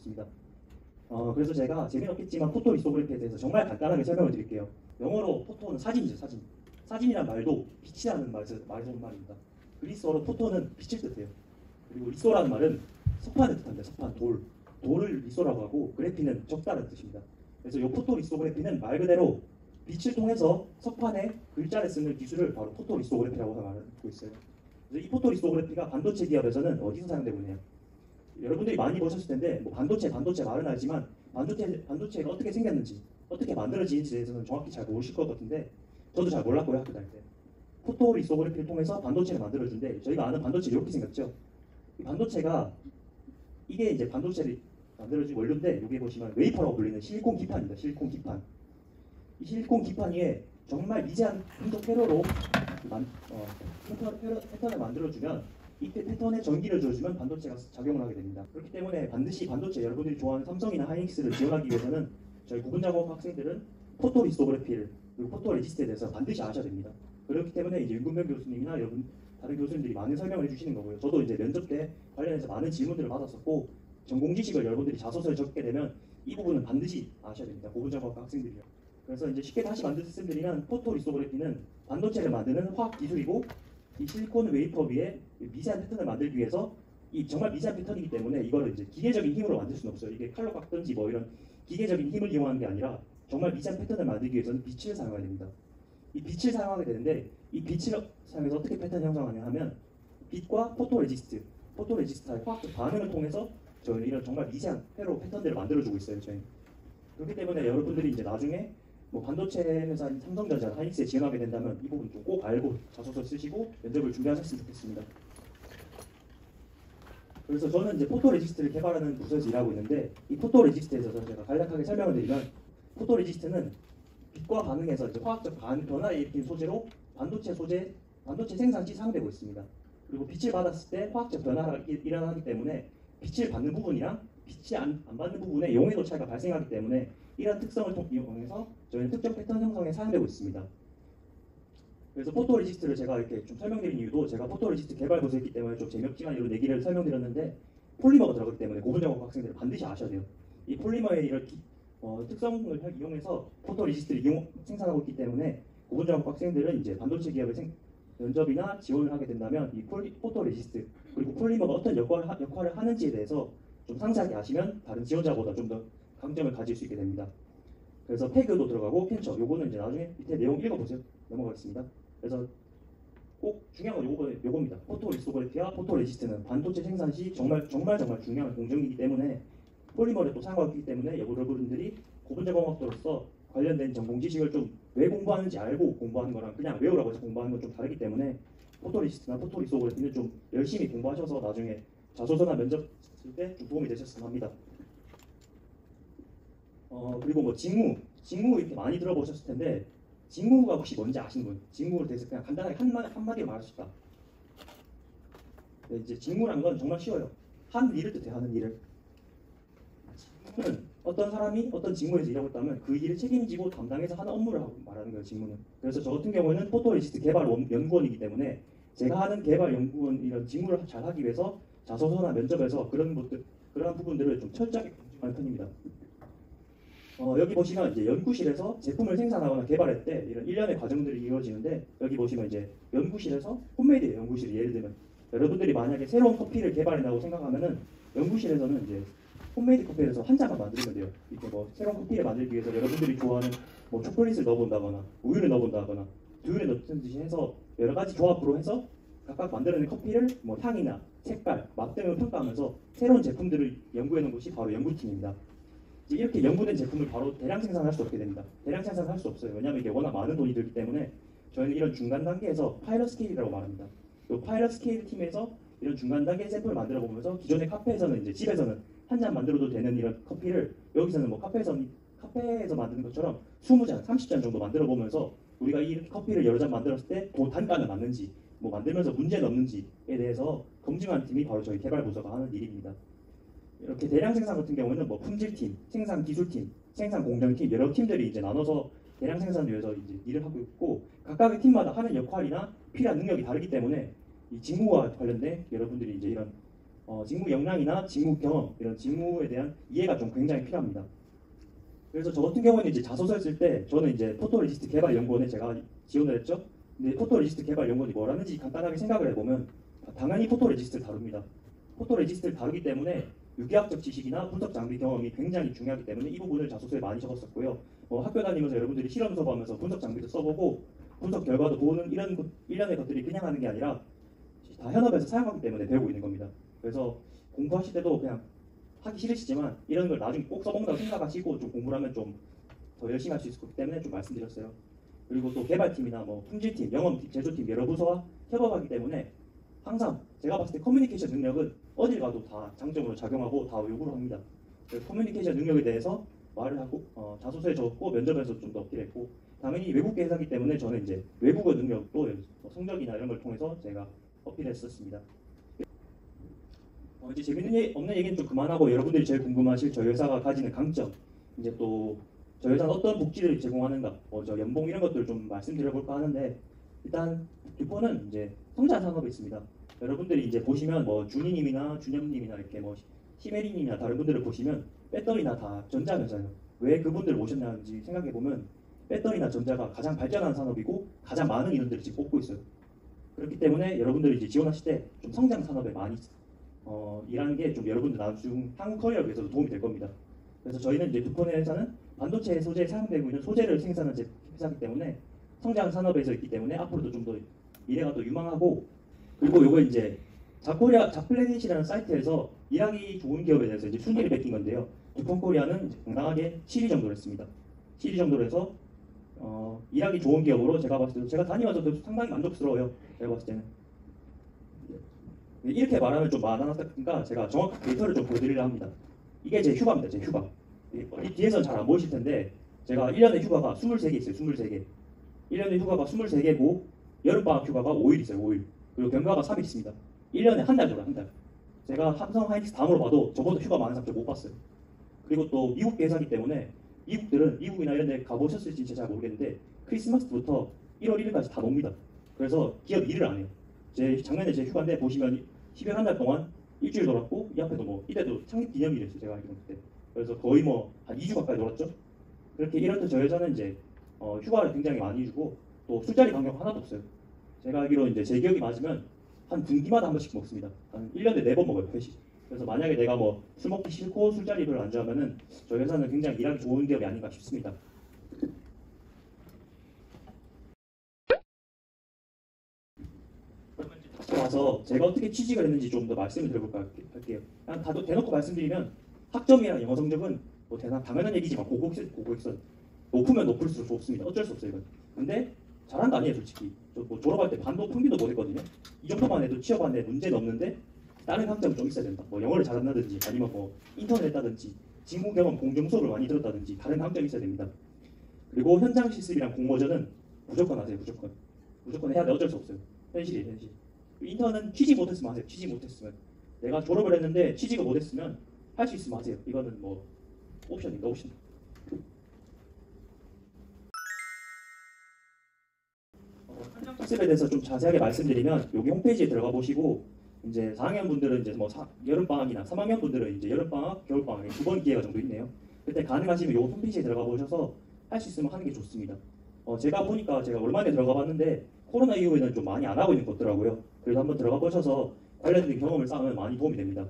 싶습니다. 그래서 제가 재미없겠지만 포토 리소그래피에 대해서 정말 간단하게 설명을 드릴게요. 영어로 포토는 사진이죠, 사진. 사진이란 말도 빛이라는 말에서 온 말입니다. 그리스어로 포토는 빛을 뜻해요. 그리고 리소라는 말은 석판을 뜻합니다. 석판, 돌을 리소라고 하고 그래피는 적다는 뜻입니다. 그래서 이 포토 리소그래피는 말 그대로 빛을 통해서 석판에 글자를 쓰는 기술을 바로 포토 리소그래피라고 말하고 있어요. 그래서 이 포토 리소그래피가 반도체 기업에서는 어디서 사용되고 있냐? 여러분들이 많이 보셨을 텐데 뭐 반도체 말은 알지만 반도체가 어떻게 생겼는지 어떻게 만들어지는지에 대해서는 정확히 잘 모르실 것 같은데 저도 잘 몰랐고요 학교 다닐 때. 포토 리소그래피를 통해서 반도체를 만들어준데 저희가 아는 반도체 이렇게 생겼죠. 이 반도체가 이게 이제 반도체를 만들어진 원료인데 여기 보시면 웨이퍼라고 불리는 실리콘 기판입니다. 실리콘 기판. 이 실리콘 기판 위에 정말 미세한 금속 회로로 패턴을 만들어주면 이 패턴에 전기를 줘주면 반도체가 작용을 하게 됩니다. 그렇기 때문에 반드시 반도체 여러분들이 좋아하는 삼성이나 하이닉스를 지원하기 위해서는 저희 고분작업 학생들은 포토 리소그래피를 그리고 포토 레지스트에 대해서 반드시 아셔야 됩니다. 그렇기 때문에 이제 윤근명 교수님이나 여러분 다른 교수님들이 많은 설명을 해주시는 거고요. 저도 이제 면접 때 관련해서 많은 질문들을 받았었고 전공 지식을 여러분들이 자소서에 적게 되면 이 부분은 반드시 아셔야 됩니다. 고분작업 학생들이요. 그래서 이제 쉽게 다시 말씀드리면 포토 리소그래피는 반도체를 만드는 화학 기술이고 이 실리콘 웨이퍼 위에 미세한 패턴을 만들기 위해서 이 정말 미세한 패턴이기 때문에 이거를 이제 기계적인 힘으로 만들 수는 없어요. 이게 칼로 깎든지 뭐 이런 기계적인 힘을 이용하는 게 아니라 정말 미세한 패턴을 만들기 위해서는 빛을 사용해야 됩니다. 이 빛을 사용하게 되는데 이 빛을 사용해서 어떻게 패턴 형성하냐 하면 빛과 포토레지스트의 화학적 반응을 통해서 저희는 이런 정말 미세한 회로 패턴들을 만들어주고 있어요. 저희. 그렇기 때문에 여러분들이 이제 나중에 뭐 반도체 회사인 삼성전자, 하이닉스에 지원하게 된다면 이 부분 좀 꼭 알고 자소서 쓰시고 면접을 준비하셨으면 좋겠습니다. 그래서 저는 이제 포토레지스트를 개발하는 부서에서 일하고 있는데 이 포토레지스트에 대해서 제가 간략하게 설명을 드리면 포토레지스트는 빛과 반응해서 이제 화학적 변화를 일으키는 소재로 반도체 생산 시 사용되고 있습니다. 그리고 빛을 받았을 때 화학적 변화가 일어나기 때문에 빛을 받는 부분이랑 빛이 안 받는 부분에 용해도 차이가 발생하기 때문에 이런 특성을 이용해서 저희는 특정 패턴 형성에 사용되고 있습니다. 그래서 포토레지스트를 제가 이렇게 좀 설명드린 이유도 제가 포토레지스트 개발 부서였기 때문에 좀 재미없지만 이런 얘기를 설명드렸는데 폴리머가 들어가기 때문에 고분작업 학생들은 반드시 아셔야 돼요. 이 폴리머의 이런 특성을 이용해서 포토레지스트를 생산하고 있기 때문에 고분작업 학생들은 이제 반도체 기업의 면접이나 지원을 하게 된다면 이 포토레지스트 그리고 폴리머가 어떤 역할을 하는지에 대해서 좀 상세하게 아시면 다른 지원자보다 좀 더 강점을 가질 수 있게 됩니다. 그래서 패그도 들어가고 펜처 요거는 이제 나중에 밑에 내용 읽어보세요. 넘어가겠습니다. 그래서 꼭 중요한 건 요겁니다. 포토 리소그래피와 포토 레지스트는 반도체 생산 시 정말 중요한 공정이기 때문에 폴리머를 또 사용하고 있기 때문에 여러분들이 고분자공학도로서 관련된 전공 지식을 좀 왜 공부하는지 알고 공부하는 거랑 그냥 외우라고 해서 공부하는 건 좀 다르기 때문에 포토 레지스트나 포토 리소그래피는 좀 열심히 공부하셔서 나중에 자소서나 면접 쓸 때 좀 도움이 되셨으면 합니다. 그리고 뭐 직무 이렇게 많이 들어보셨을 텐데 직무가 혹시 뭔지 아시는 분? 직무를 대해서 그냥 간단하게 한마디로 말할 수 있다. 네, 이제 직무란 건 정말 쉬워요. 하는 일을 뜻해요. 하는 일을. 직무는 어떤 사람이 어떤 직무에서 일하고 있다면 그 일을 책임지고 담당해서 하는 업무를 하고 말하는 거예요. 직무는. 그래서 저 같은 경우에는 포토레지스트 개발 연구원이기 때문에 제가 하는 개발 연구원 이런 직무를 잘 하기 위해서 자소서나 면접에서 그러한 부분들을 좀 철저하게 검증하는 편입니다. 여기 보시면 이제 연구실에서 제품을 생산하거나 개발할 때 이런 일련의 과정들이 이루어지는데 여기 보시면 이제 연구실에서 홈메이드예요. 연구실이 예를 들면 여러분들이 만약에 새로운 커피를 개발한다고 생각하면은 연구실에서는 이제 홈메이드 커피에서 한 잔만 만들면 돼요. 이렇게 뭐 새로운 커피를 만들기 위해서 여러분들이 좋아하는 뭐 초콜릿을 넣어본다거나 우유를 넣어본다거나 두유를 넣든지 해서 여러 가지 조합으로 해서 각각 만들어낸 커피를 뭐 향이나 색깔, 맛 등을 평가하면서 새로운 제품들을 연구해놓은 곳이 바로 연구팀입니다. 이제 이렇게 연구된 제품을 바로 대량 생산할 수 없게 됩니다. 대량 생산할 수 없어요. 왜냐하면 이게 워낙 많은 돈이 들기 때문에 저희는 이런 중간 단계에서 파일럿 스케일이라고 말합니다. 이 파일럿 스케일 팀에서 이런 중간 단계 샘플을 만들어 보면서 기존의 카페에서는 이제 집에서는 한 잔 만들어도 되는 이런 커피를 여기서는 뭐 카페에서 만드는 것처럼 20잔, 30잔 정도 만들어 보면서 우리가 이 커피를 여러 잔 만들었을 때 단가는 맞는지 뭐 만들면서 문제는 없는지에 대해서 검증하는 팀이 바로 저희 개발 부서가 하는 일입니다. 이렇게 대량 생산 같은 경우에는 뭐 품질팀, 생산 기술팀, 생산 공정팀 여러 팀들이 이제 나눠서 대량 생산을 위해서 이제 일을 하고 있고 각각의 팀마다 하는 역할이나 필요한 능력이 다르기 때문에 이 직무와 관련된 여러분들이 이제 이런 직무 역량이나 직무 경험 이런 직무에 대한 이해가 좀 굉장히 필요합니다. 그래서 저 같은 경우는 이제 자소서 쓸 때 저는 이제 포토레지스트 개발 연구원에 제가 지원을 했죠. 근데 포토레지스트 개발 연구원이 뭘 하는지 간단하게 생각을 해보면 당연히 포토레지스트를 다룹니다. 포토레지스트를 다루기 때문에 유기학적 지식이나 분석 장비 경험이 굉장히 중요하기 때문에 이 부분을 자소서에 많이 적었었고요. 학교 다니면서 여러분들이 실험 수업하면서 분석 장비도 써보고 분석 결과도 보는 이런 일련의 것들이 그냥 하는 게 아니라 다 현업에서 사용하기 때문에 배우고 있는 겁니다. 그래서 공부하실 때도 그냥 하기 싫으시지만 이런 걸 나중에 꼭 써먹는다고 생각하시고 좀 공부를 하면 좀 더 열심히 할 수 있을 거기 때문에 좀 말씀드렸어요. 그리고 또 개발팀이나 뭐 품질팀, 영업팀, 제조팀 여러 부서와 협업하기 때문에 항상 제가 봤을 때 커뮤니케이션 능력은 어딜 가도 다 장점으로 작용하고 다 요구를 합니다. 그래서 커뮤니케이션 능력에 대해서 말을 하고 자소서에 적었고 면접에서 좀 더 어필했고 당연히 외국계 회사이기 때문에 저는 이제 외국어 능력도 성적이나 이런 걸 통해서 제가 어필했었습니다. 이제 재밌는 없는 얘기는 좀 그만하고 여러분들이 제일 궁금하실 저희 회사가 가지는 강점 이제 또 저희 회사는 어떤 복지를 제공하는가 저 연봉 이런 것들을 좀 말씀드려볼까 하는데 일단 듀포는 이제 성장 산업에 있습니다. 여러분들이 이제 보시면 뭐 준이님이나 준영님이나 이렇게 뭐 시메리님이나 다른 분들을 보시면 배터리나 다 전자 회사예요. 왜 그분들을 모셨냐는지 생각해 보면 배터리나 전자가 가장 발전한 산업이고 가장 많은 인원들이 지금 뽑고 있어요. 그렇기 때문에 여러분들이 이제 지원하실 때 좀 성장 산업에 많이 일하는 게 좀 여러분들 나중 한국 커리어를 위해서도 도움이 될 겁니다. 그래서 저희는 이제 듀폰의 회사는 반도체 소재에 사용되고 있는 소재를 생산하는 회사이기 때문에 성장 산업에서 있기 때문에 앞으로도 좀 더 미래가 더 유망하고 그리고 요거 이제 자플래닛이라는 사이트에서 일하기 좋은 기업에 대해서 이제 순위를 뺏긴 건데요. 듀폰 코리아는 당당하게 7위 정도로 했습니다. 7위 정도로 해서 일하기 좋은 기업으로 제가 봤을 때 제가 다니면서도 상당히 만족스러워요. 제가 봤을 때는 이렇게 말하면 좀 많아놨으니까 제가 정확한 데이터를 좀 보여드리려 합니다. 이게 제 휴가입니다. 제 휴가. 이 뒤에서는 잘 안 보이실 텐데 제가 1년에 휴가가 23개 있어요. 23개. 1년에 휴가가 23개고 여름방학 휴가가 5일 있어요. 5일. 그리고 병가가 3일 있습니다. 1년에 한 달 돌아요. 한 달. 제가 삼성 하이닉스 다음으로 봐도 저보다 휴가 많은 사람 못 봤어요. 그리고 또 미국 회사이기 때문에 미국이나 이런 데 가보셨을지 진짜 잘 모르겠는데 크리스마스부터 1월 1일까지 다 놉니다. 그래서 기업 일을 안 해요. 작년에 제 휴가인데 보시면 12월 한 달 동안 일주일 놀았고 이 앞에도 뭐 이때도 창립 기념일이었어요. 제가 알기로는 그때. 그래서 거의 뭐 한 2주 가까이 놀았죠. 그렇게 이렇듯 저희 회사는 이제 휴가를 굉장히 많이 주고 또 술자리 간격 하나도 없어요. 제가 알기로 이제 제 기억이 맞으면 한 분기마다 한 번씩 먹습니다. 한 1년에 4번 먹어요. 회식. 그래서 만약에 내가 뭐 술 먹기 싫고 술자리 별로 안 좋아하면은 저희 회사는 굉장히 일하기 좋은 기업이 아닌가 싶습니다. 와서 제가 어떻게 취직을 했는지 좀 더 말씀을 드려볼까 할게요. 그냥 대놓고 말씀드리면 학점이랑 영어 성적은 뭐 당연한 얘기지만 고고익선 높으면 높을수록 좋습니다. 어쩔 수 없어요 이건. 근데 잘한 거 아니에요 솔직히. 저 뭐 졸업할 때 반도 평균도 못했거든요. 이 정도만 해도 취업하는데 문제는 없는데 다른 학점이 좀 있어야 된다. 뭐 영어를 잘한다든지 아니면 뭐 인턴을 했다든지 직무 경험 공정 수업을 많이 들었다든지 다른 학점이 있어야 됩니다. 그리고 현장 실습이랑 공모전은 무조건 하세요. 무조건 해야 돼. 어쩔 수 없어요. 현실이에요 현실. 인턴은 취직 못했으면 하세요. 취직 못했으면 내가 졸업을 했는데 취직을 못했으면 할 수 있으면 하세요. 이거는 뭐 옵션입니다. 옵션. 현장 실습에 대해서 좀 자세하게 말씀드리면 여기 홈페이지에 들어가 보시고 이제 4학년 분들은 이제 뭐 여름 방학이나 3학년 분들은 이제 여름 방학, 겨울 방학에 2번 기회가 정도 있네요. 그때 가능하시면 요 홈페이지에 들어가 보셔서 할 수 있으면 하는 게 좋습니다. 제가 보니까 제가 얼마나 들어가 봤는데 코로나 이후에는 좀 많이 안 하고 있는 것 같더라고요. 그래서 한번 들어가 보셔서 관련된 경험을 쌓으면 많이 도움이 됩니다.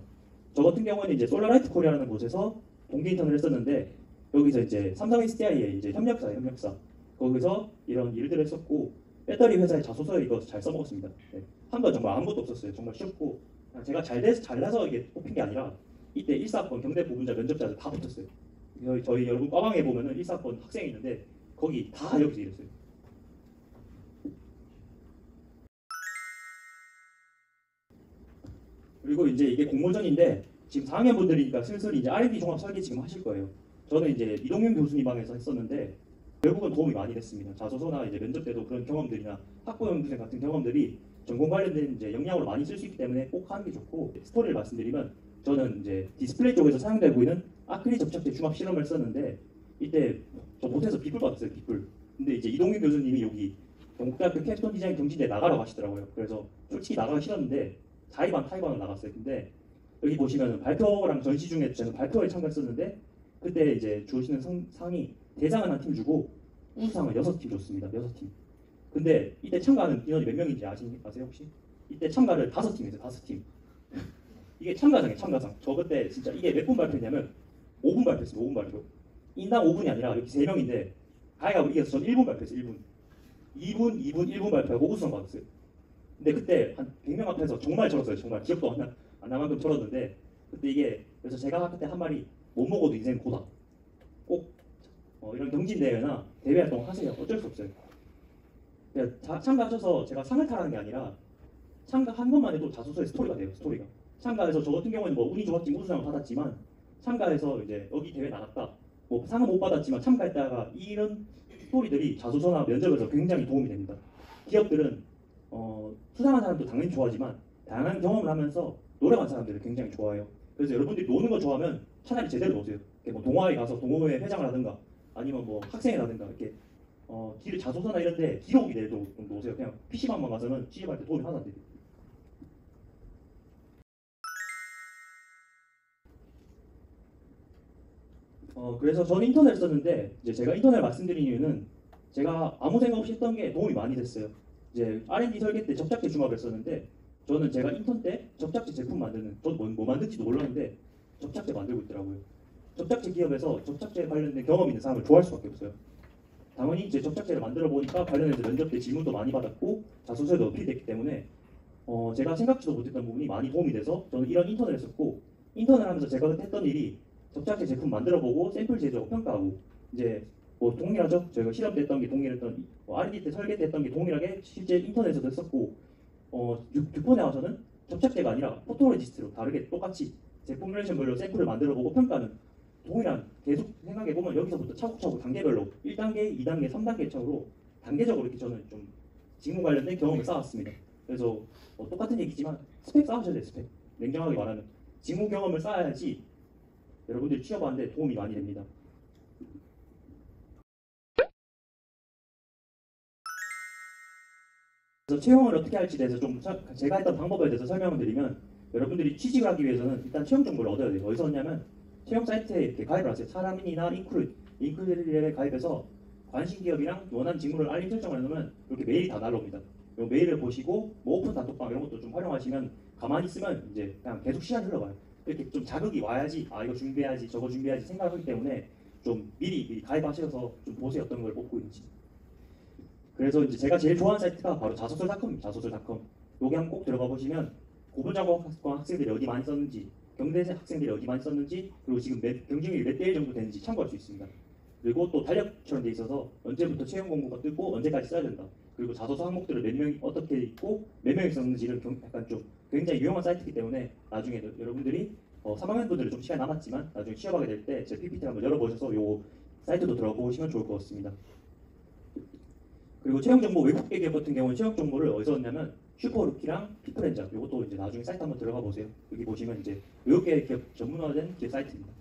저 같은 경우에는 이제 솔라라이트 코리아라는 곳에서 동기 인턴을 했었는데 여기서 이제 삼성 SDI의 이제 협력사 거기서 이런 일들을 했었고 배터리 회사의 자소서에 이거 잘 써먹었습니다. 네. 한 건 정말 아무것도 없었어요. 정말 쉽고 제가 잘나서 이게 뽑힌 게 아니라 이때 1사학번 경대 부분자 면접자들 다 붙었어요. 저희 여러분 과방에 보면은 1사학번 학생이 있는데 거기 다 여기서 일했어요. 그리고 이제 이게 공모전인데 지금 4학년 분들이니까 슬슬 이제 R&D 종합 설계 지금 하실 거예요. 저는 이제 이동윤 교수님 방에서 했었는데 결국은 도움이 많이 됐습니다. 자소서나 이제 면접 때도 그런 경험들이나 학부 연구생 같은 경험들이 전공 관련된 이제 역량으로 많이 쓸 수 있기 때문에 꼭 하는 게 좋고 스토리를 말씀드리면 저는 이제 디스플레이 쪽에서 사용되고 있는 아크릴 접착제 중합 실험을 썼는데 이때 저 못해서 비플 받았어요. 비플. 근데 이제 이동윤 교수님이 여기 경북대학교 캡스톤 디자인 경진대에 나가라고 하시더라고요. 그래서 솔직히 나가기 싫었는데 자의반 타의반은 나갔어요. 근데 여기 보시면 발표랑 전시 중에 저는 발표에 참가했었는데 그때 이제 주시는 상이 대상은 한 팀 주고 우수상은 6팀 줬습니다. 6팀. 근데 이때 참가하는 인원이 몇 명인지 아세요 혹시? 이때 참가를 5팀 했어요. 5팀. 이게 참가상이에요. 참가상. 저 그때 진짜 이게 몇 분 발표냐면 5분 발표했어요. 5분 발표. 인당 5분이 아니라 이렇게 3명인데 가위가 이겨서 저는 1분 발표했어요. 1분. 2분, 2분, 1분 발표하고 우수상 받았어요. 근데 그때 한 100명 앞에서 정말 절었어요. 정말 기억도 안 날 만큼 절었는데 그때 이게 그래서 제가 그때 한 말이 못 먹어도 인생 고다. 꼭 이런 경진 대회나 대외 활동 하세요. 어쩔 수 없어요. 참가하셔서 제가 상을 타라는 게 아니라 참가한 것만 해도 자소서의 스토리가 돼요. 스토리가. 참가해서 저 같은 경우에는 뭐 운이 좋았지 우수상을 받았지만 참가해서 이제 여기 대회 나갔다. 뭐 상은 못 받았지만 참가했다가 이런 스토리들이 자소서나 면접에서 굉장히 도움이 됩니다. 기업들은 수상한 사람도 당연히 좋아하지만 다양한 경험을 하면서 노력한 사람들을 굉장히 좋아해요. 그래서 여러분들이 노는 거 좋아하면 차라리 제대로 노세요. 뭐 동아회 가서 동호회 회장을 하든가 아니면 뭐 학생이라든가 이렇게 길을 자소서나 이런데 기록이 돼도 좀 노세요. 그냥 PC방만 가서는 취직할 때 도움이 하나도 안 돼요. 그래서 저는 인터넷을 썼는데 이제 제가 인터넷을 말씀드린 이유는 제가 아무 생각 없이 했던 게 도움이 많이 됐어요. 이제 R&D 설계 때 접착제 중합을 썼는데 저는 제가 인턴 때 접착제 제품 만드는 저도 뭐 만든지도 몰랐는데 접착제 만들고 있더라고요. 접착제 기업에서 접착제에 관련된 경험 있는 사람을 좋아할 수밖에 없어요. 당연히 이제 접착제를 만들어 보니까 관련해서 면접 때 질문도 많이 받았고 자소서에도 어필이 됐기 때문에 제가 생각지도 못했던 부분이 많이 도움이 돼서 저는 이런 인턴을 했었고 인턴을 하면서 제가 했던 일이 접착제 제품 만들어보고 샘플 제조하고 평가하고 이제 뭐 동일하죠. 저희가 실험 때 했던 게 동일했던 R&D 때 설계 때 했던 게 동일하게 실제 인터넷에서도 했었고 듀폰에 와서는 접착제가 아니라 포토레지스트로 다르게 똑같이 제품 릴레이션별로 샘플을 만들어보고 평가는 동일한 계속 생각해보면 여기서부터 차곡차곡 단계별로 1단계, 2단계, 3단계 차로 단계적으로 이렇게 저는 좀 직무 관련된 경험을 쌓았습니다. 그래서 똑같은 얘기지만 스펙 쌓으셔야 돼요. 스펙. 냉정하게 말하면 직무 경험을 쌓아야지 여러분들이 취업하는데 도움이 많이 됩니다. 그래서 채용을 어떻게 할지 대해서 좀 제가 했던 방법에 대해서 설명을 드리면 여러분들이 취직을 하기 위해서는 일단 채용 정보를 얻어야 돼요. 어디서 얻냐면 채용 사이트에 이렇게 가입을 하세요. 사람인이나 인크루드에 가입해서 관심 기업이랑 원하는 직무를 알림 설정을 해놓으면 이렇게 메일이 다 날라옵니다. 이 메일을 보시고 뭐 오픈 단톡방 이런 것도 좀 활용하시면 가만히 있으면 이제 그냥 계속 시간이 흘러가요. 이렇게 좀 자극이 와야지 이거 준비해야지 저거 준비해야지 생각하기 때문에 좀 미리 가입하셔서 좀 보세요. 어떤 걸 뽑고 있는지. 그래서 이제 제가 제일 좋아하는 사이트가 바로 자소설닷컴입니다. 자소설닷컴. 여기 한번 꼭 들어가 보시면 고분자공학과 학생들이 어디 많이 썼는지, 경대 학생들이 어디 많이 썼는지, 그리고 지금 경쟁률이 몇 대 1 정도 되는지 참고할 수 있습니다. 그리고 또 달력처럼 돼 있어서 언제부터 채용 공고가 뜨고 언제까지 써야 된다. 그리고 자소서 항목들을 몇 명이 어떻게 있고 몇 명이 썼는지를 약간 좀 굉장히 유용한 사이트이기 때문에 나중에 여러분들이 3학년 분들은 좀 시간이 남았지만 나중에 취업하게 될 때 제 PPT 한번 열어보셔서 요 사이트도 들어가 보시면 좋을 것 같습니다. 그리고 채용 정보 외국 기업 같은 경우는 채용 정보를 어디서 얻냐면 슈퍼루키랑 피플엔잡 이것도 이제 나중에 사이트 한번 들어가 보세요. 여기 보시면 이제 외국 기업 전문화된 기업 사이트입니다.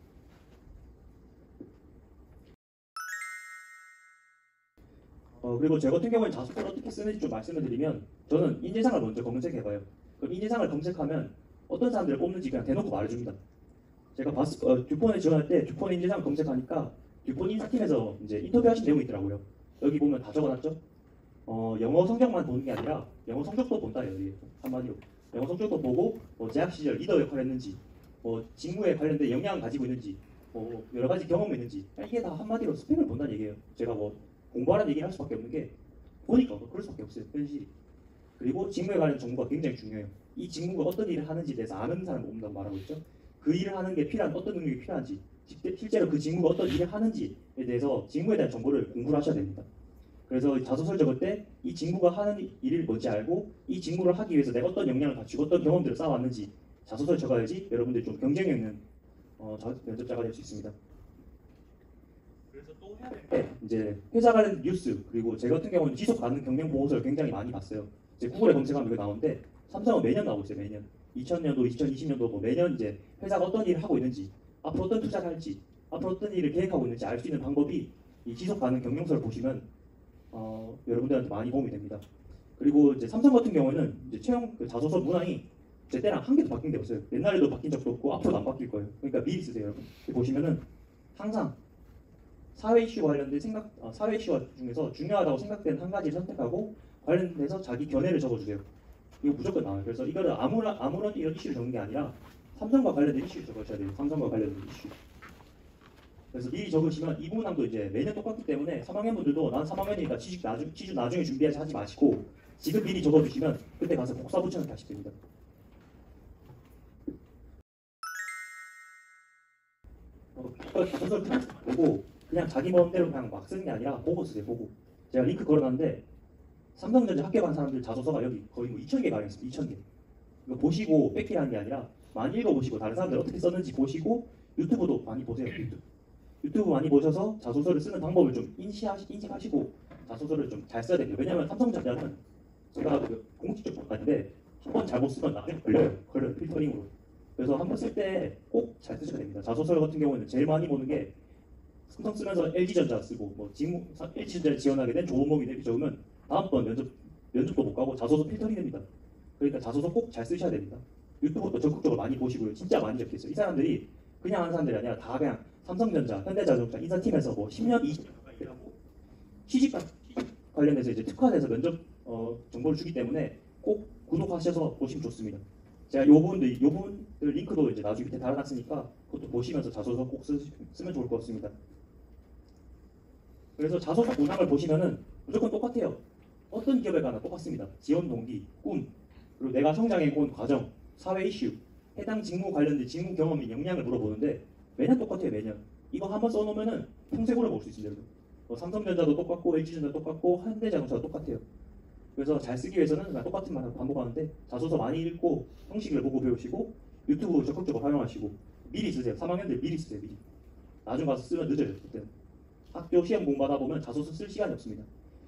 그리고 제 같은 경우는 자소서를 어떻게 쓰는지 좀 말씀을 드리면 저는 인재상을 먼저 검색해봐요. 그럼 인재상을 검색하면 어떤 사람들을 뽑는지 그냥 대놓고 말해줍니다. 제가 듀폰에 지원할 때 듀폰 인재상 검색하니까 듀폰 인사팀에서 이제 인터뷰하신 내용이 있더라고요. 여기 보면 다 적어놨죠. 영어 성적만 보는 게 아니라 영어 성적도 본다 여기 한마디로 영어 성적도 보고 재학 시절 리더 역할을 했는지 직무에 관련된 역량을 가지고 있는지 여러 가지 경험이 있는지 이게 다 한마디로 스펙을 본다는 얘기예요. 제가 공부하라는 얘기를 할 수밖에 없는 게 보니까 그럴 수밖에 없어요. 현실이. 그리고 직무에 관련 정보가 굉장히 중요해요. 이 직무가 어떤 일을 하는지에 대해서 아는 사람을 뽑는다고 말하고 있죠. 그 일을 하는 게 필요한 어떤 능력이 필요한지 실제로 그 직무가 어떤 일을 하는지에 대해서 직무에 대한 정보를 공부를 하셔야 됩니다. 그래서 자소서를 적을 때 이 직무가 하는 일을 뭔지 알고 이 직무를 하기 위해서 내가 어떤 역량을 갖추고 어떤 경험들을 쌓아왔는지 자소서를 적어야지 여러분들이 좀 경쟁력 있는 면접자가 될 수 있습니다. 그래서 또 해야 될 게 이제 회사 관련 뉴스 그리고 제 같은 경우는 지속 가능 경영 보고서를 굉장히 많이 봤어요. 이제 구글에 검색하면 이거 나오는데 삼성은 매년 나오고 있어요. 매년 2000년도, 2020년도 매년 이제 회사가 어떤 일을 하고 있는지 앞으로 어떤 투자를 할지 앞으로 어떤 일을 계획하고 있는지 알 수 있는 방법이 이 지속 가능 경영서를 보시면 여러분들한테 많이 도움이 됩니다. 그리고 이제 삼성 같은 경우에는 이제 채용 자소서 문항이 제 때랑 한 개도 바뀐 게 없어요. 옛날에도 바뀐 적도 없고 앞으로도 안 바뀔 거예요. 그러니까 미리 쓰세요, 여러분. 여기 보시면은 항상 사회 이슈 관련된 사회 이슈 중에서 중요하다고 생각되는 한 가지를 선택하고 관련돼서 자기 견해를 적어주세요. 이거 무조건 나와요. 그래서 이거를 아무런 이런 이슈를 적는 게 아니라 삼성과 관련된 이슈를 적으셔야 돼요. 삼성과 관련된 이슈. 그래서 미리 적으시면 이 부분함도 이제 매년 똑같기 때문에 3학년 분들도 난 3학년이니까 취준 나중에 준비하지 하지 마시고 지금 미리 적어주시면 그때 가서 복사 붙여넣기 하시면 됩니다. 자소서를 보고 그냥 자기 마음대로 그냥 막 쓰는 게 아니라 보고 쓰세요. 보고. 제가 링크 걸어놨는데 삼성전자 학교 간 사람들 자소서가 여기 거의 뭐 2,000개 가량 있습니다. 2,000개. 이거 보시고 뺏기라는 게 아니라 많이 읽어보시고 다른 사람들 어떻게 썼는지 보시고 유튜브도 많이 보세요. 유튜브 많이 보셔서 자소서를 쓰는 방법을 좀 인식하시고 자소서를 좀 잘 써야 됩니다. 왜냐하면 삼성전자는 제가 그 공식적 법관인데 한 번 잘못 쓰면 나중에 걸려요. 필터링으로. 그래서 한 번 쓸 때 꼭 잘 쓰셔야 됩니다. 자소서 같은 경우에는 제일 많이 보는 게 삼성 쓰면서 LG전자 쓰고 뭐 LG전자를 지원하게 된 조은목이 이렇게 적으면 다음번 면접도 못 가고 자소서 필터링 됩니다. 그러니까 자소서 꼭 잘 쓰셔야 됩니다. 유튜브도 적극적으로 많이 보시고요. 진짜 많이 적겠어요. 이 사람들이 그냥 하는 사람들이 아니라 다 그냥 삼성전자, 현대자동차, 인사팀에서 뭐 10년, 20년 가까이 일하고 취직 관련해서 이제 특화돼서 면접 정보를 주기 때문에 꼭 구독하셔서 보시면 좋습니다. 제가 요 부분들 링크도 이제 나중에 밑에 달아놨으니까 그것도 보시면서 자소서 꼭 쓰면 좋을 것 같습니다. 그래서 자소서 문항을 보시면은 무조건 똑같아요. 어떤 기업에 가나 똑같습니다. 지원 동기, 꿈, 그리고 내가 성장해 온 과정, 사회 이슈, 해당 직무 관련된 직무 경험 및 역량을 물어보는데 매년 똑같아요. 매년. 이거 한번 써놓으면은 평생 오래 볼 수 있습니다. 삼성전자도 똑같고 LG전자도 똑같고 현대자동차도 똑같아요. 그래서 잘 쓰기 위해서는 그냥 똑같은 말을 반복하는데 자소서 많이 읽고 형식을 보고 배우시고 유튜브 적극적으로 활용하시고 미리 쓰세요. 3학년들 미리 쓰세요. 미리. 나중 가서 쓰면 늦어요. 그때는. 학교 시험 공부하다 보면 자소서 쓸 시간이 없습니다.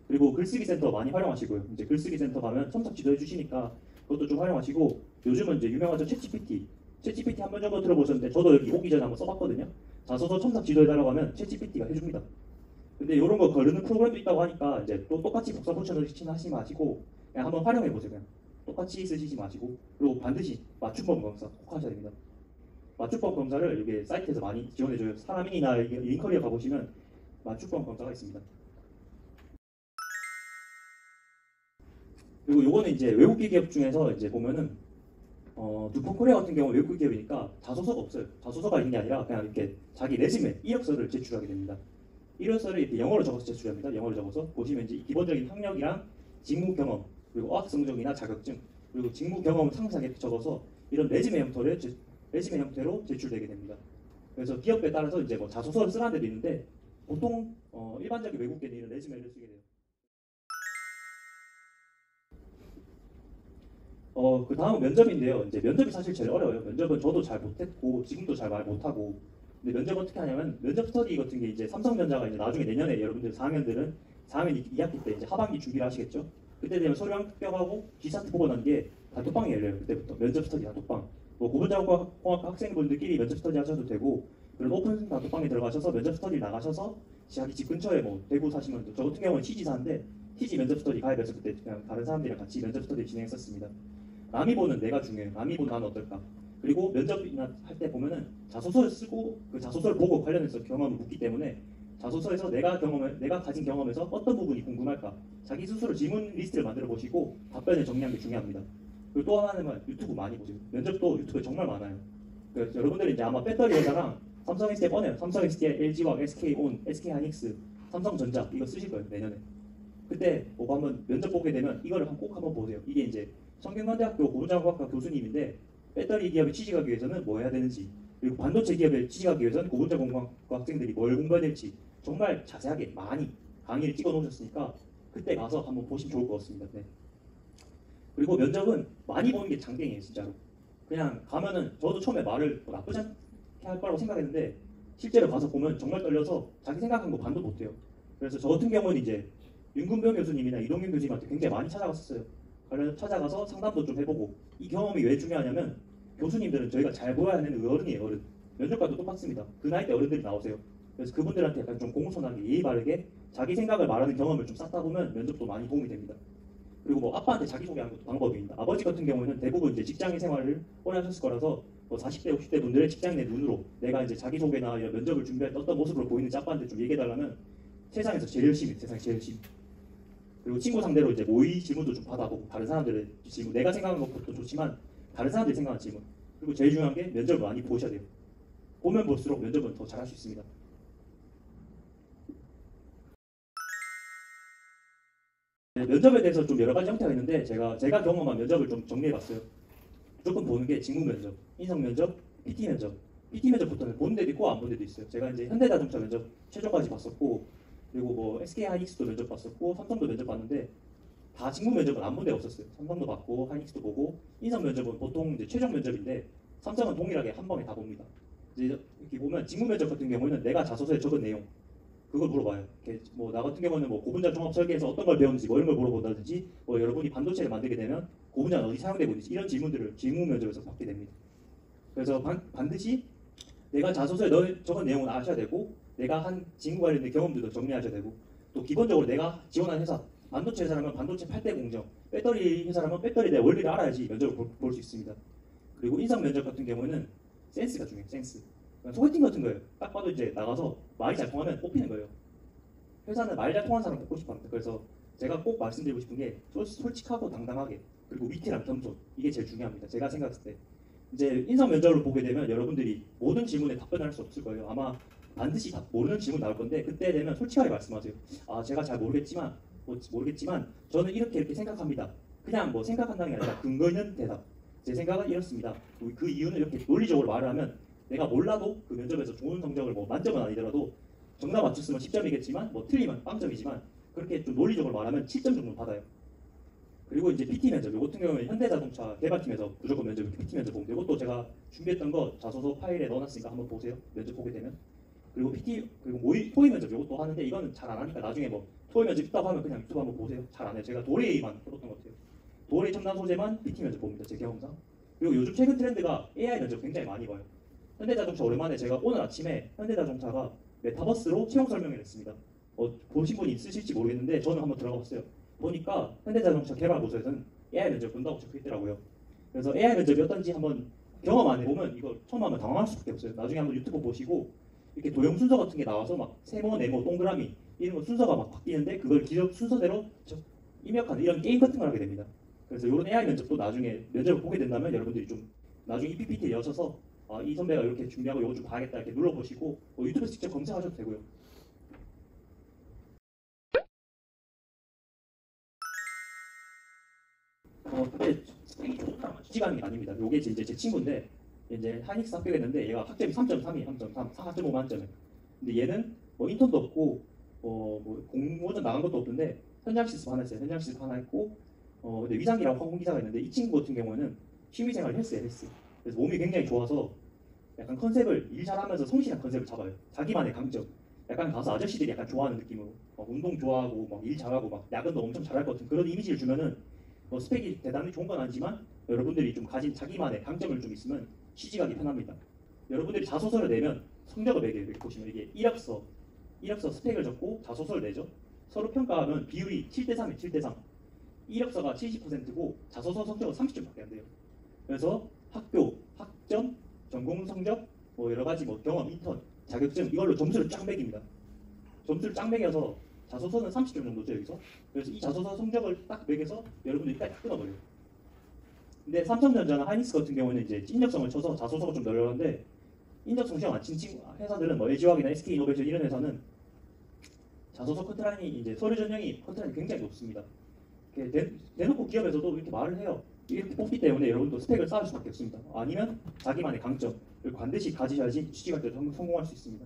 그리고 글쓰기 센터 많이 활용하시고요. 이제 글쓰기 센터 가면 첨삭 지도해 주시니까 그것도 좀 활용하시고 요즘은 이제 유명하죠. 챗GPT 한번 정도 들어보셨는데 저도 여기 오기 전에 한번 써봤거든요. 자소서 첨삭 지도해달라고 하면 챗GPT가 해줍니다. 근데 이런 거 거르는 프로그램도 있다고 하니까 이제 또 똑같이 복사 붙여넣기 하시지 마시고 그냥 한번 활용해 보세요. 그냥 똑같이 쓰시지 마시고 그리고 반드시 맞춤법 검사 꼭 하셔야 됩니다. 맞춤법 검사를 이게 사이트에서 많이 지원해줘요. 사람인이나 링커리어 가보시면 맞춤법 검사가 있습니다. 그리고 요거는 이제 외국계 기업 중에서 이제 보면은 두폰코리아 같은 경우 외국 기업이니까 자소서가 없어요. 자소서가 있는 게 아니라 그냥 이렇게 자기 레즈메 이력서를 제출하게 됩니다. 이력서를 이렇게 영어로 적어서 제출합니다. 영어로 적어서 보시면 이제 기본적인 학력이랑 직무 경험 그리고 어학 성적이나 자격증 그리고 직무 경험을 상세하게 적어서 이런 레즈메 형태로 제출되게 됩니다. 그래서 기업에 따라서 이제 뭐 자소서를 쓰라는 데도 있는데 보통 일반적인 외국계는 이런 레즈메를 쓰게 돼요. 그 다음은 면접인데요. 이제 면접이 사실 제일 어려워요. 면접은 저도 잘 못했고 지금도 잘 말 못하고. 근데 면접 어떻게 하냐면 면접 스터디 같은 게 이제 삼성전자가 이제 나중에 내년에 여러분들 4학년들은 4학년 2학기 때 이제 하반기 준비를 하시겠죠. 그때 되면 서류 합격하고 기사트 보고 난 게 단톡방이 열려요. 그때부터 면접 스터디 단톡방. 뭐 고분자공학 학생분들끼리 면접 스터디 하셔도 되고 그런 오픈 단톡방에 들어가셔서 면접 스터디 나가셔서 자기 집 근처에 뭐 대구 사시면 저 같은 경우는 TG사인데 TG 면접 스터디 가입해서 그때 그냥 다른 사람들이랑 같이 면접 스터디 진행했었습니다. 남이 보는 내가 중요해요. 남이 보는 나는 어떨까? 그리고 면접이나 할 때 보면은 자소서를 쓰고 그 자소서를 보고 관련해서 경험을 묻기 때문에 자소서에서 내가 가진 경험에서 어떤 부분이 궁금할까? 자기 스스로 질문 리스트를 만들어 보시고 답변을 정리하는 게 중요합니다. 그리고 또 하나는 유튜브 많이 보세요. 면접도 유튜브에 정말 많아요. 그래서 여러분들이 이제 아마 배터리 회사랑 삼성 SDI 뻔해요. 삼성 SDI, LG화학, SK온, SK하이닉스, 삼성전자 이거 쓰실 거예요 내년에. 그때 뭐 한번 면접 보게 되면 이거를 꼭 한번 보세요. 이게 이제 성균관대학교 고분자공학과 교수님인데 배터리 기업에 취직하기 위해서는 뭐 해야 되는지 그리고 반도체 기업에 취직하기 위해서는 고분자공학과 학생들이 뭘 공부해야 될지 정말 자세하게 많이 강의를 찍어 놓으셨으니까 그때 가서 한번 보시면 좋을 것 같습니다. 네. 그리고 면접은 많이 보는 게 장땡이에요 진짜로. 그냥 가면은 저도 처음에 말을 뭐 나쁘지 않게 할 거라고 생각했는데 실제로 가서 보면 정말 떨려서 자기 생각한 거 반도 못해요. 그래서 저 같은 경우는 이제 윤근병 교수님이나 이동균 교수님한테 굉장히 많이 찾아갔었어요. 찾아가서 상담도 좀 해보고 이 경험이 왜 중요하냐면 교수님들은 저희가 잘 보여야 하는 어른이에요. 어른. 면접관도 똑같습니다. 그 나이 때 어른들이 나오세요. 그래서 그분들한테 약간 좀 공손하게 예의 바르게 자기 생각을 말하는 경험을 좀 쌓다 보면 면접도 많이 도움이 됩니다. 그리고 뭐 아빠한테 자기소개하는 것도 방법입니다. 아버지 같은 경우에는 대부분 이제 직장인 생활을 오래 하셨을 거라서 뭐 40대, 50대 분들의 직장인의 눈으로 내가 이제 자기소개나 이런 면접을 준비할 때 어떤 모습으로 보이는지 아빠한테 좀 얘기해달라면 세상에서 제일 열심히, 세상에 제일 열심히. 그리고 친구 상대로 이제 모의 질문도 좀 받아보고 다른 사람들의 질문, 내가 생각하는 것도 좋지만 다른 사람들이 생각하는 질문. 그리고 제일 중요한 게 면접을 많이 보셔야 돼요. 보면 볼수록 면접은 더 잘할 수 있습니다. 네, 면접에 대해서 좀 여러 가지 형태가 있는데 제가 경험한 면접을 좀 정리해봤어요. 무조건 보는 게 직무 면접, 인성 면접, PT 면접. PT 면접부터는 보는 데도 있고 안 보는 데도 있어요. 제가 이제 현대자동차 면접 최저까지 봤었고, 그리고 뭐 SK 하이닉스도 면접 봤었고, 삼성도 면접 봤는데 다 직무 면접은 안 본 데 없었어요. 삼성도 봤고 하이닉스도 보고, 인성 면접은 보통 이제 최종 면접인데 삼성은 동일하게 한 번에 다 봅니다. 이제 이렇게 보면 직무 면접 같은 경우에는 내가 자소서에 적은 내용 그걸 물어봐요. 뭐 나 같은 경우는 뭐 고분자 종합 설계에서 어떤 걸 배웠는지 뭐 이런 걸 물어본다든지, 뭐 여러분이 반도체를 만들게 되면 고분자는 어디 사용되고 있는지 이런 질문들을 직무 면접에서 받게 됩니다. 그래서 반드시 내가 자소서에 적은 내용은 아셔야 되고, 내가 한 직무 관련된 경험들도 정리하셔야 되고, 또 기본적으로 내가 지원한 회사, 반도체 회사라면 반도체 8대 공정, 배터리 회사라면 배터리에 대한 원리를 알아야지 면접을 볼 수 있습니다. 그리고 인성 면접 같은 경우에는 센스가 중요해요. 센스. 소개팅 같은 거예요. 딱 봐도 이제 나가서 말이 잘 통하면 뽑히는 거예요. 회사는 말 잘 통하는 사람 뽑고 싶어 합니다. 그래서 제가 꼭 말씀드리고 싶은 게 솔직하고 당당하게, 그리고 위트랑 겸손, 이게 제일 중요합니다. 제가 생각했을 때 이제 인성 면접을 보게 되면 여러분들이 모든 질문에 답변을 할 수 없을 거예요. 아마 반드시 모르는 질문 나올 건데 그때 되면 솔직하게 말씀하세요. 아, 제가 잘 모르겠지만 저는 이렇게 생각합니다. 그냥 뭐 생각한다는 게 아니라 근거 있는 대답. 제 생각은 이렇습니다. 그 이유는 이렇게 논리적으로 말을 하면 내가 몰라도 그 면접에서 좋은 성적을, 뭐 만점은 아니더라도 정답 맞췄으면 10점이겠지만 뭐 틀리면 빵점이지만 그렇게 좀 논리적으로 말하면 7점 정도 받아요. 그리고 이제 PT 면접, 이거 같은 경우는 현대자동차 개발팀에서 무조건 면접, PT 면접 보면 이것도 제가 준비했던 거 자소서 파일에 넣어놨으니까 한번 보세요. 면접 보게 되면. 그리고 그리고 토의 면접 이것도 하는데 이거는 잘 안 하니까 나중에 뭐 토의 면접 있다고 하면 그냥 유튜브 한번 보세요. 잘 안 해요. 제가 도레이만 해봤던 것 같아요. 도레이 첨단 소재만 PT 면접 봅니다. 제 경험상. 그리고 요즘 최근 트렌드가 AI 면접 굉장히 많이 봐요. 현대자동차 오랜만에 제가 오늘 아침에 현대자동차가 메타버스로 채용 설명을 했습니다. 보신 분이 있으실지 모르겠는데 저는 한번 들어가 봤어요. 보니까 현대자동차 개발부서에서는 AI 면접 본다고 적혀있더라고요. 그래서 AI 면접이 어떤지 한번 경험 안 해보면 이거 처음 하면 당황할 수밖에 없어요. 나중에 한번 유튜브 보시고 이렇게 도형 순서 같은 게 나와서 막 세모, 네모, 동그라미 이런 거 순서가 막 바뀌는데 그걸 기록 순서대로 입력하는 이런 게임 같은 걸 하게 됩니다. 그래서 이런 AI 면접도 나중에 면접을 보게 된다면 여러분들이 좀 나중에 이 PPT에 여셔서 이 선배가 이렇게 준비하고 이거 좀 봐야겠다 이렇게 눌러보시고 유튜브에서 직접 검색하셔도 되고요. 근데 스펙이 좋다는 지지가는 게 아닙니다. 요게 이제 제 친구인데 이제 하이닉스 합격했는데 얘가 학점이 3.3이 3.3, 4.5 만점에. 근데 얘는 뭐 인턴도 없고 뭐 공모전 나간 것도 없는데 현장 실습 하나 했어요. 현장 실습 하나 했고 근데 위상기라고 항공기사가 있는데 이 친구 같은 경우는 취미생활 헬스예요, 헬스. 그래서 몸이 굉장히 좋아서 약간 컨셉을 일 잘하면서 성실한 컨셉을 잡아요. 자기만의 강점. 약간 가서 아저씨들이 약간 좋아하는 느낌으로 운동 좋아하고 막 일 잘하고 막 야근도 엄청 잘할 것 같은 그런 이미지를 주면은 스펙이 대단히 좋은 건 아니지만 여러분들이 좀 가진 자기만의 강점을 좀 있으면 취직하기 편합니다. 여러분들이 자소서를 내면 성적을 매겨요. 이렇게 보시면 이게 이력서 스펙을 적고 자소서를 내죠. 서로 평가하면 비율이 7대3이에요. 7대3. 이력서가 70%고 자소서 성적은 30점밖에 안 돼요. 그래서 학교, 학점, 전공 성적, 뭐 여러 가지 뭐 경험, 인턴, 자격증 이걸로 점수를 쫙 매깁니다. 점수를 쫙 매겨서 자소서는 30점 정도죠 여기서. 그래서 이 자소서 성적을 딱 매겨서 여러분들이 딱 끊어버려요. 근데 삼성전자나 하이닉스 같은 경우는 이제 인적성을 쳐서 자소서가 좀 널널한데 인적성 시험 안 친 회사들은 뭐 LG화학이나 SK이노베이션 이런 회사는 자소서 커트라인이 이제 서류 전형이 커트라인이 굉장히 높습니다. 대놓고 기업에서도 이렇게 말을 해요. 이렇게 뽑기 때문에 여러분도 스펙을 쌓을 수밖에 없습니다. 아니면 자기만의 강점을 반드시 가지셔야지 취직할 때 성공할 수 있습니다.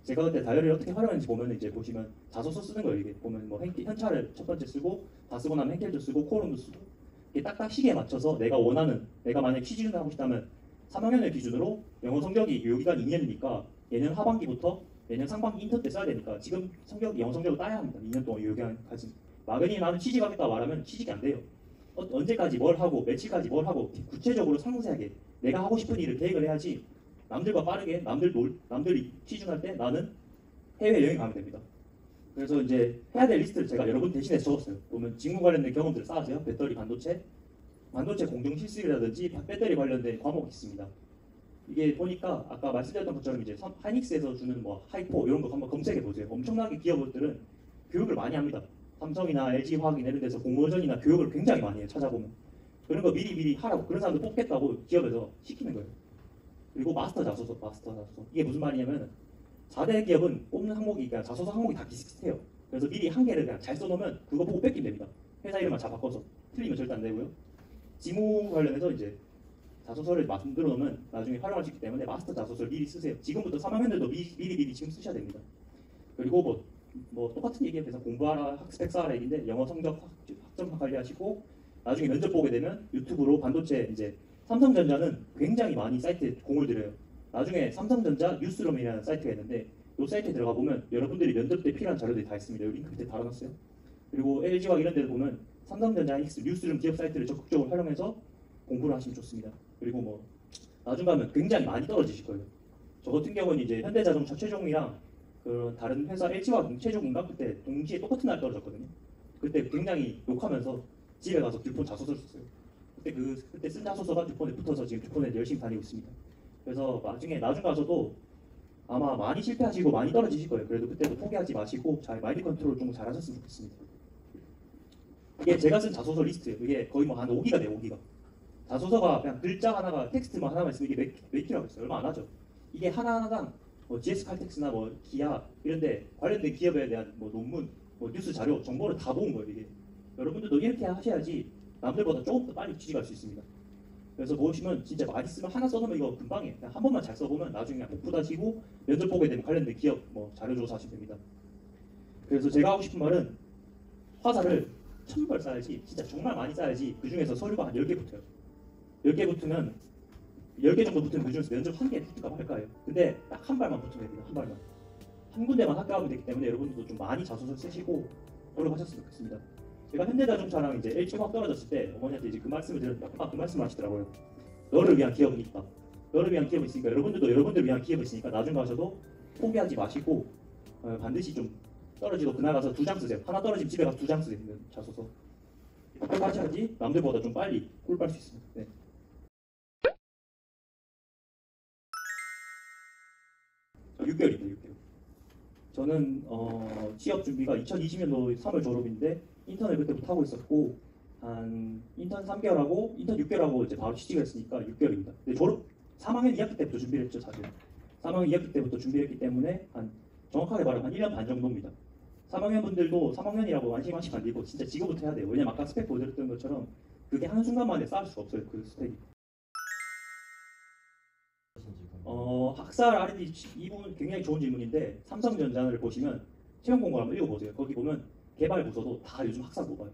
제가 그때 다이어리를 어떻게 활용했는지 보면 이제 보시면 자소서 쓰는 거예요. 이게 보면 뭐 현찰을 첫 번째 쓰고 다 쓰고 나면 행켈도 쓰고 코론도 쓰고 이게 딱딱 시기에 맞춰서 내가 만약에 취직을 하고 싶다면 3학년을 기준으로 영어 성적이 요기간 2년이니까 내년 하반기부터 내년 상반기 인턴 때 써야 되니까 지금 영어 성적을 따야 합니다. 2년 동안 요기간까지. 막연히 나는 취직하겠다 말하면 취직이 안 돼요. 언제까지 뭘 하고 며칠까지 뭘 하고 구체적으로 상세하게 내가 하고 싶은 일을 계획을 해야지 남들과 빠르게 남들이 취준할 때 나는 해외 여행 가면 됩니다. 그래서 이제 해야 될 리스트를 제가 여러분 대신에 적었어요. 보면 직무 관련된 경험들을 쌓으세요. 배터리 반도체 공정 실습이라든지 배터리 관련된 과목이 있습니다. 이게 보니까 아까 말씀드렸던 것처럼 이제 하이닉스에서 주는 뭐 하이포 이런 거 한번 검색해 보세요. 엄청나게 기업들은 교육을 많이 합니다. 삼성이나 LG화학이나 이런 데서 공모전이나 교육을 굉장히 많이 해요. 찾아보면 그런 거 미리 하라고 그런 사람들 뽑겠다고 기업에서 시키는 거예요. 그리고 마스터 자소서 이게 무슨 말이냐면 4대 기업은 뽑는 항목이 그냥 자소서 항목이 다 비슷해요. 그래서 미리 한 개를 그냥 잘 써놓으면 그거 보고 뺏기면 됩니다. 회사 이름만 잘 바꿔서 틀리면 절대 안 되고요. 지문 관련해서 이제 자소서를 만들어 놓으면 나중에 활용할 수 있기 때문에 마스터 자소서를 미리 쓰세요. 지금부터 3학년들도 미리 지금 쓰셔야 됩니다. 그리고 뭐 똑같은 얘기해서 공부하라, 학습 쌓아라 얘기인데 영어 성적 학점 관리하시고 나중에 면접 보게 되면 유튜브로 반도체 이제 삼성전자는 굉장히 많이 사이트에 공을 들여요. 나중에 삼성전자 뉴스룸이라는 사이트가 있는데 이 사이트에 들어가 보면 여러분들이 면접 때 필요한 자료들이 다 있습니다. 여기 링크 밑에 달아놨어요. 그리고 LG와 이런 데를 보면 삼성전자, 하이닉스, 뉴스룸 기업 사이트를 적극적으로 활용해서 공부를 하시면 좋습니다. 그리고 뭐 나중 가면 굉장히 많이 떨어지실 거예요. 저 같은 경우는 이제 현대자동차 최종이랑 그 다른 회사 LG와 최종인가 그때 동시에 똑같은 날 떨어졌거든요. 그때 굉장히 욕하면서 집에 가서 듀폰 자소서를 썼어요. 그때 쓴 자소서가 듀폰에 붙어서 지금 듀폰에 열심히 다니고 있습니다. 그래서 나중 가서도 아마 많이 실패하시고 많이 떨어지실 거예요. 그래도 그때도 포기하지 마시고 잘 마인드 컨트롤 좀 잘하셨으면 좋겠습니다. 이게 제가 쓴 자소서 리스트예요. 이게 거의 뭐 한 5기가 돼요. 5기가. 자소서가 그냥 글자 하나가 텍스트만 하나만 있으면 이게 몇 기라고 있어요. 얼마 안 하죠. 이게 하나하나당 뭐 GS 칼텍스나 뭐 기아 이런데 관련된 기업에 대한 뭐 논문, 뭐 뉴스 자료, 정보를 다 모은 거예요. 이게 여러분들도 이렇게 하셔야지 남들보다 조금 더 빨리 취직할 수 있습니다. 그래서 보시면 진짜 많이 쓰면 하나 써놓으면 이거 금방이에요. 그냥 한 번만 잘 써보면 나중에 복부 다시고 면접 보게 되면 관련된 기업 뭐 자료 조사하시면 됩니다. 그래서 제가 하고 싶은 말은 화살을 1000발 쏴야지 진짜 정말 많이 쏴야지 그 중에서 서류가 한 10개 붙어요. 10개 붙으면 10개 정도 붙으면 그 중에서 면접 1개 붙을까 말까요. 근데 딱 한 발만 붙으면 됩니다. 한 발만. 한 군데만 합격하면 되기 때문에 여러분들도 좀 많이 자소서 쓰시고 노력하셨으면 좋겠습니다. 제가 현대자동차랑 이제 LG화학 떨어졌을 때 어머니한테 이제 그 말씀을 드렸는데 아까 그 말씀을 하시더라고요. 너를 위한 기업은 있다. 너를 위한 기업이 있으니까 여러분들도 여러분들 위한 기업이 있으니까 나중 가셔도 포기하지 마시고 반드시 좀 떨어지도 그날 가서 2장 쓰세요. 하나 떨어지면 집에 가서 2장 쓰세요. 자소서. 그렇게 하셔야지 남들보다 좀 빨리 꿀 빨 수 있습니다. 네. 저 6개월입니다. 6개월. 저는 취업 준비가 2020년도 3월 졸업인데 인턴을 그때부터 하고 있었고 한 인턴 3개월하고 인턴 6개월하고 이제 바로 취직을 했으니까 6개월입니다. 근데 졸업 3학년 2학기 때부터 준비를 했죠. 사실 3학년 2학기 때부터 준비를 했기 때문에 한 정확하게 말하면 한 1년 반 정도입니다. 3학년 분들도 3학년이라고 안심하시면 안 되고 진짜 지금부터 해야 돼요. 왜냐면 아까 스펙 보여드렸던 것처럼 그게 한순간만에 쌓을 수가 없어요. 그 스펙이. 학살 R&D 이 부분 굉장히 좋은 질문인데 삼성전자를 보시면 채용 공고를 한번 읽어보세요. 거기 보면 개발 부서도 다 요즘 학사 못 봐요.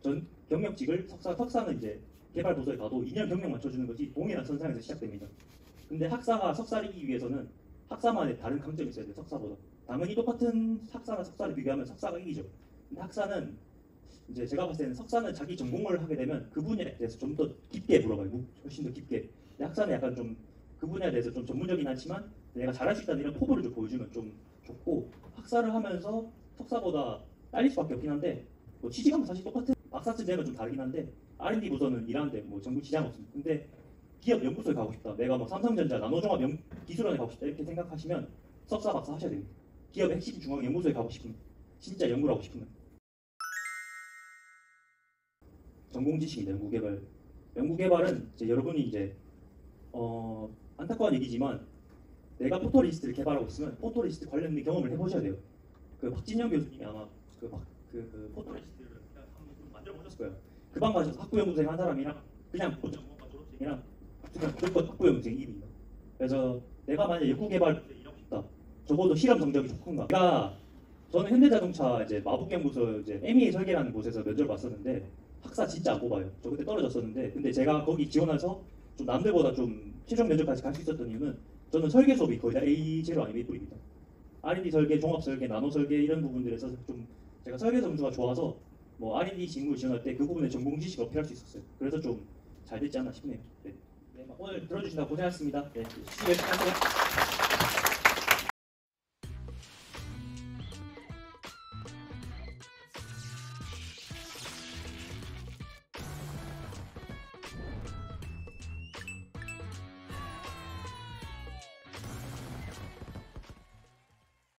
전 경력직을 석사는 이제 개발 부서에 가도 2년 경력 맞춰주는 것이 동일한 선상에서 시작됩니다. 근데 학사가 석사이기 위해서는 학사만의 다른 강점이 있어야 돼요. 석사보다. 당연히 똑같은 학사나 석사를 비교하면 석사가 이기죠. 근데 학사는 이제 제가 봤을 때는 석사는 자기 전공을 하게 되면 그 분야에 대해서 좀 더 깊게 물어봐요. 훨씬 더 깊게. 근데 학사는 약간 좀 그 분야에 대해서 좀 전문적이긴 하지만 내가 잘할 수 있다는 이런 포부를 좀 보여주면 좀 좋고 학사를 하면서 석사보다 딸릴 수밖에 없긴 한데 뭐 취직하면 사실 똑같은 박사쯤 되면 좀 다르긴 한데 R&D 부서는 일하는데 뭐 전부 지장 없습니다. 근데 기업 연구소에 가고 싶다. 내가 뭐 삼성전자 나노종합 기술원에 가고 싶다 이렇게 생각하시면 석사 박사 하셔야 됩니다. 기업의 핵심 중앙 연구소에 가고 싶으면 진짜 연구를 하고 싶으면 전공 지식입니다. 연구개발은 이제 여러분이 이제 안타까운 얘기지만 내가 포토리스트를 개발하고 있으면 포토리스트 관련된 경험을 해보셔야 돼요. 그 박진영 교수님이 아마 그 포토리스트를 한번 만들어 보셨을 거예요. 그 방 가셔서 학부연구생 한 사람이랑 그냥 본전공과 졸업생이랑 그냥 무조건 학부연구생 1위입니다. 그래서 내가 만약 연구개발 일하고 싶다. 적어도 실험 성적이 좋군가. 저는 현대자동차 이제 마북연구소 이제 MEA 설계라는 곳에서 면접을 봤었는데 학사 진짜 안 뽑아요. 저 그때 떨어졌었는데 근데 제가 거기 지원해서 좀 남들보다 좀 최종 면접까지 갈 수 있었던 이유는 저는 설계 수업이 거의 다 A0 아니면 A뿔입니다. R&D 설계, 종합 설계, 나노 설계 이런 부분들에서 좀 제가 설계 점수가 좋아서 뭐 R&D 직무를 지원할 때 그 부분에 전공 지식을 어필할 수 있었어요. 그래서 좀 잘 됐지 않나 싶네요. 네. 네, 오늘 들어주신다고 고생하셨습니다. 네, 열심히 하세요.